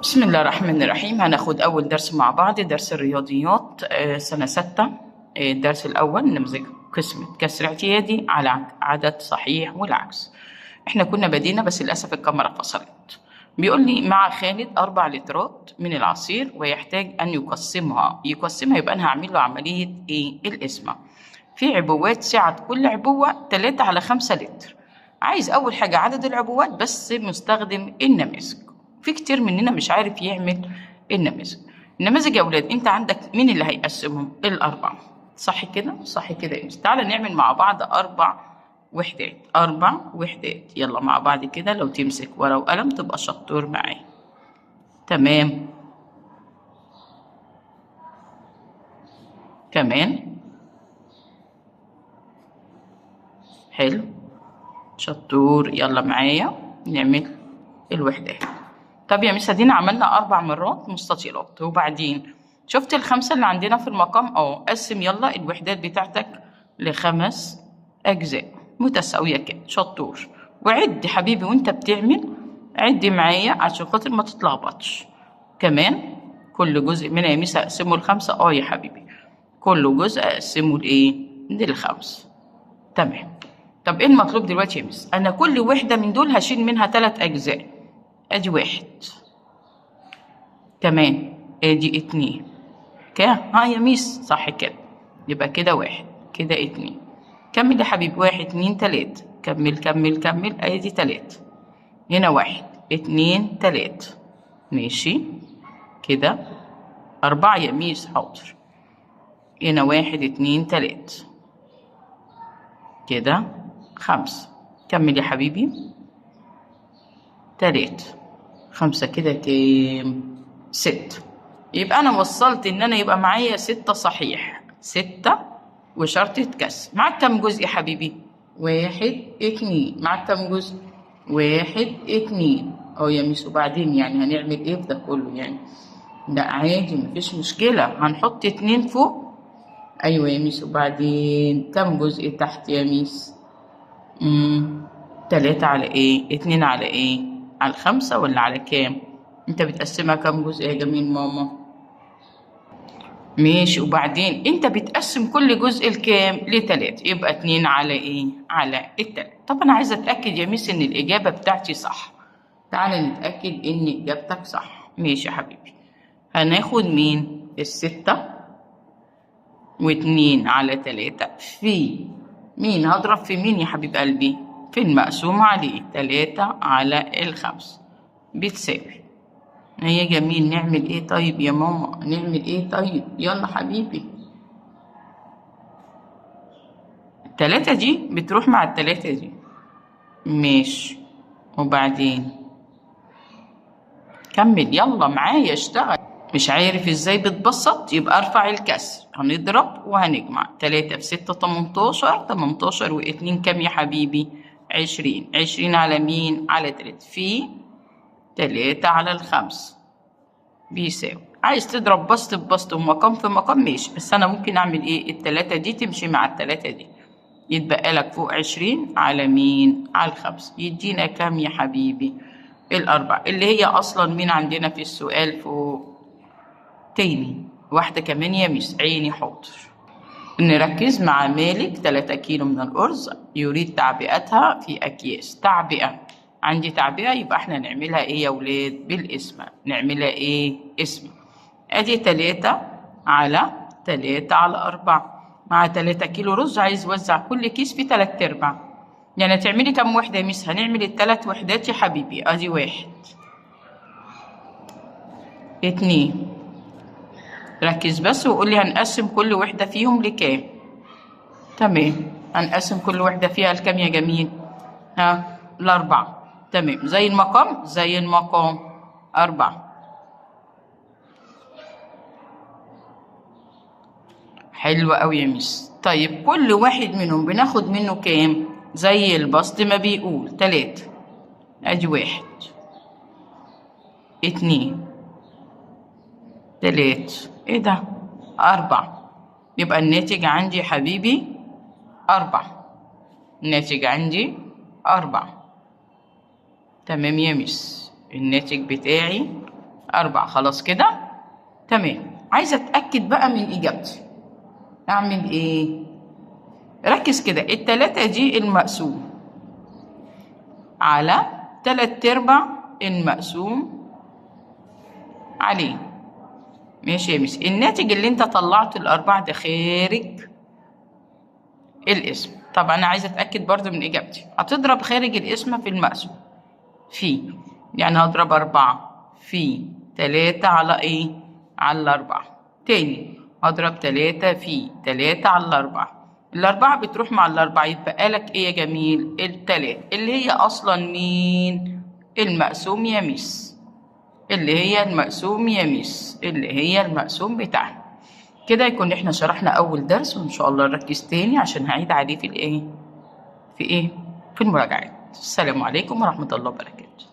بسم الله الرحمن الرحيم. هناخد أول درس مع بعض، درس الرياضيات سنة 6. الدرس الأول نمذجة قسمة كسر اعتيادي على عدد صحيح والعكس. احنا كنا بدينا بس للأسف الكاميرا فصلت. بيقول لي مع خالد 4 لترات من العصير ويحتاج أن يقسمها يبقى أنا هعمل له عملية القسمة. في عبوات سعة كل عبوة 3 على 5 لتر. عايز أول حاجة عدد العبوات بس مستخدم النماذج. في كتير مننا مش عارف يعمل النماذج يا أولاد. أنت عندك مين اللي هيقسمهم؟ الأربعة، صح كده؟ صح كده يا مس. تعالى نعمل مع بعض 4 وحدات. 4 وحدات، يلا مع بعض كده. لو تمسك ورقة وقلم تبقى شطور معايا. تمام. كمان حلو، شطور. يلا معايا نعمل الوحدات. طب يا مس ادينا عملنا 4 مرات مستطيلات، وبعدين شفت ال5 اللي عندنا في المقام؟ قسم يلا الوحدات بتاعتك ل5 أجزاء متساوية كده. شطور. وعد حبيبي وانت بتعمل، عد معايا عشان خاطر ما تتلخبطش. كمان كل جزء منها يا مس اقسمه ل5. يا حبيبي كل جزء اقسمه ل5. تمام. طب ايه المطلوب دلوقتي يا مس؟ انا كل وحدة من دول هشيل منها 3 أجزاء. ادي 1، كمان ادي 2 كام؟ يا ميس صح كده. يبقى كده 1 كده 2. كمل يا حبيبي. 1 2 3. كمل كمل كمل. ادي 3. هنا 1 2 3. ماشي كده 4 يا ميس. حاضر. هنا 1 2 3. كده 5. كمل يا حبيبي. 3 5 كده كام؟ 6. يبقى أنا وصلت إن أنا يبقى معايا 6 صحيح. 6 وشرطة كسر. معاك كم جزء يا حبيبي؟ 1 2. معاك كم جزء؟ 1 2. يا ميس وبعدين يعني هنعمل إيه في ده كله يعني؟ لا عادي مفيش مشكلة، هنحط 2 فوق. أيوة يا ميس وبعدين كم جزء تحت يا ميس؟ 3 على إيه؟ 2 على إيه؟ على 5 ولا على كام؟ أنت بتقسمها كم جزء يا جميل ماما؟ ماشي. وبعدين انت بتقسم كل جزء لكام؟ ل3. يبقى 2 على ايه؟ على ال3. طب انا عايزه اتاكد يا ميس ان الاجابه بتاعتي صح. تعالى نتاكد ان اجابتك صح. ماشي يا حبيبي. هناخد مين؟ ال6 و2 على 3 في مين؟ هضرب في مين يا حبيب قلبي؟ في المقسوم عليه. 3 على ال5 بتساوي. هي جميل. نعمل ايه طيب يا ماما؟ نعمل ايه طيب؟ يلا حبيبي. 3 دي بتروح مع ال3 دي. ماشي. وبعدين كمل يلا معايا اشتغل. مش عارف ازاي بتبسط؟ يبقى ارفع الكسر. هنضرب وهنجمع. 3 في 6 18. 18 و2 كام يا حبيبي؟ 20. 20 على مين؟ على 3 في 3 على ال5 بيساوي. عايز تضرب بسط ببسط ومقام في مقام ماشي، بس انا ممكن اعمل ايه؟ ال3 دي تمشي مع ال3 دي. يتبقى لك فوق 20 على مين؟ على ال5. يدينا كام يا حبيبي؟ ال4 اللي هي اصلا مين عندنا في السؤال فوق؟ تاني واحدة كمان يا ميس. عيني حاضر. نركز مع مالك. 3 كيلو من الأرز يريد تعبئتها في أكياس. تعبئة، عندي تعبئة، يبقى احنا نعملها ايه يا ولاد؟ بالاسم. نعملها ايه؟ اسم. ادي 3 على 3 على 4. مع 3 كيلو رز عايز يوزع كل كيس في 3/4. يعني تعملي كم وحدة يا ميس؟ هنعمل ال3 وحدات يا حبيبي. ادي 1 2. ركز بس وقول لي هنقسم كل وحدة فيهم لكام. تمام. هنقسم كل وحدة فيها لكام يا جميل؟ ل4. تمام. زي المقام. زي المقام 4. حلو قوي يا ميس. طيب كل واحد منهم بناخد منه كام؟ زي البسط ما بيقول 3. ادي 1 2 3. ايه ده؟ 4. يبقى الناتج عندي يا حبيبي 4. الناتج عندي 4. تمام يا ميس. الناتج بتاعي 4. خلاص كده تمام. عايزة أتأكد بقى من إجابتي، أعمل إيه؟ ركز كده، التلاتة دي المقسوم على 3/4 المقسوم عليه. ماشي يا ميس. الناتج اللي انت طلعته ال4 ده خارج الاسم. طب أنا عايزة أتأكد برضو من إجابتي. هتضرب خارج الاسم في المقسوم في، يعني هضرب 4 في 3 على إيه؟ على 4. تاني هضرب 3 في 3 على 4. ال4 بتروح مع ال4، يتبقى لك إيه يا جميل؟ ال3 اللي هي أصلا مين؟ المقسوم يا ميس، اللي هي المقسوم يا ميس، اللي هي المقسوم بتاعنا. كده يكون احنا شرحنا أول درس، وإن شاء الله نركز تاني عشان هعيد عليه في الإيه؟ في إيه؟ في المراجعات. السلام عليكم ورحمة الله وبركاته.